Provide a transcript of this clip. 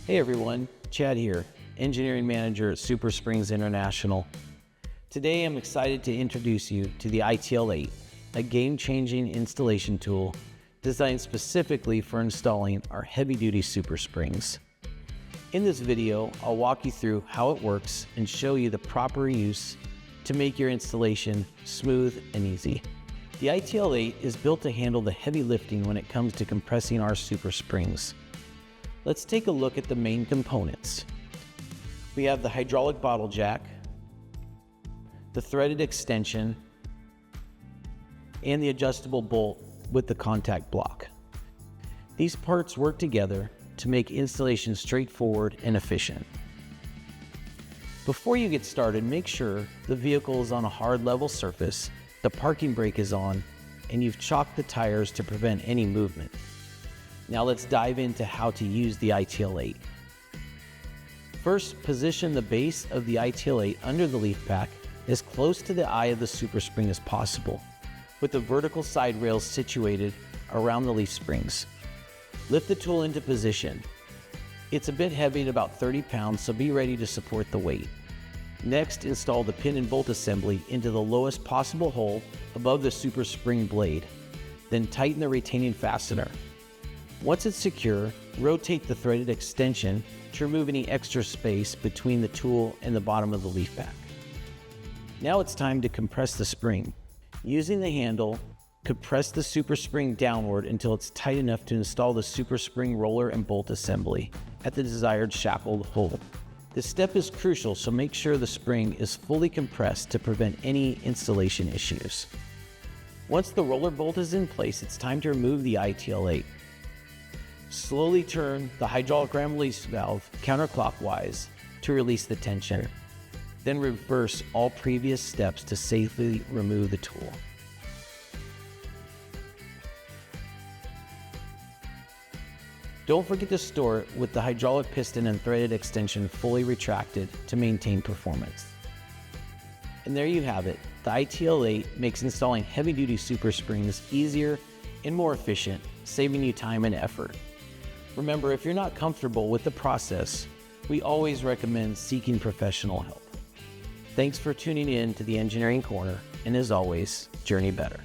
Hey everyone, Chad here, Engineering Manager at SuperSprings International. Today I'm excited to introduce you to the ITL-8, a game-changing installation tool designed specifically for installing our Heavy Duty SuperSprings. In this video, I'll walk you through how it works and show you the proper use to make your installation smooth and easy. The ITL-8 is built to handle the heavy lifting when it comes to compressing our SuperSprings. Let's take a look at the main components. We have the hydraulic bottle jack, the threaded extension, and the adjustable bolt with the contact block. These parts work together to make installation straightforward and efficient. Before you get started, make sure the vehicle is on a hard level surface, the parking brake is on, and you've chalked the tires to prevent any movement. Now let's dive into how to use the ITL-8. First, position the base of the ITL-8 under the leaf pack as close to the eye of the SuperSpring as possible, with the vertical side rails situated around the leaf springs. Lift the tool into position. It's a bit heavy at about 30 pounds, so be ready to support the weight. Next, install the pin and bolt assembly into the lowest possible hole above the SuperSpring blade. Then tighten the retaining fastener. Once it's secure, rotate the threaded extension to remove any extra space between the tool and the bottom of the leaf pack. Now it's time to compress the spring. Using the handle, compress the SuperSpring downward until it's tight enough to install the SuperSpring roller and bolt assembly at the desired shackled hole. This step is crucial, so make sure the spring is fully compressed to prevent any installation issues. Once the roller bolt is in place, it's time to remove the ITL-8. Slowly turn the hydraulic ram release valve counterclockwise to release the tension. Then reverse all previous steps to safely remove the tool. Don't forget to store it with the hydraulic piston and threaded extension fully retracted to maintain performance. And there you have it. The ITL-8 makes installing heavy-duty SuperSprings easier and more efficient, saving you time and effort. Remember, if you're not comfortable with the process, we always recommend seeking professional help. Thanks for tuning in to the Engineering Corner, and as always, journey better.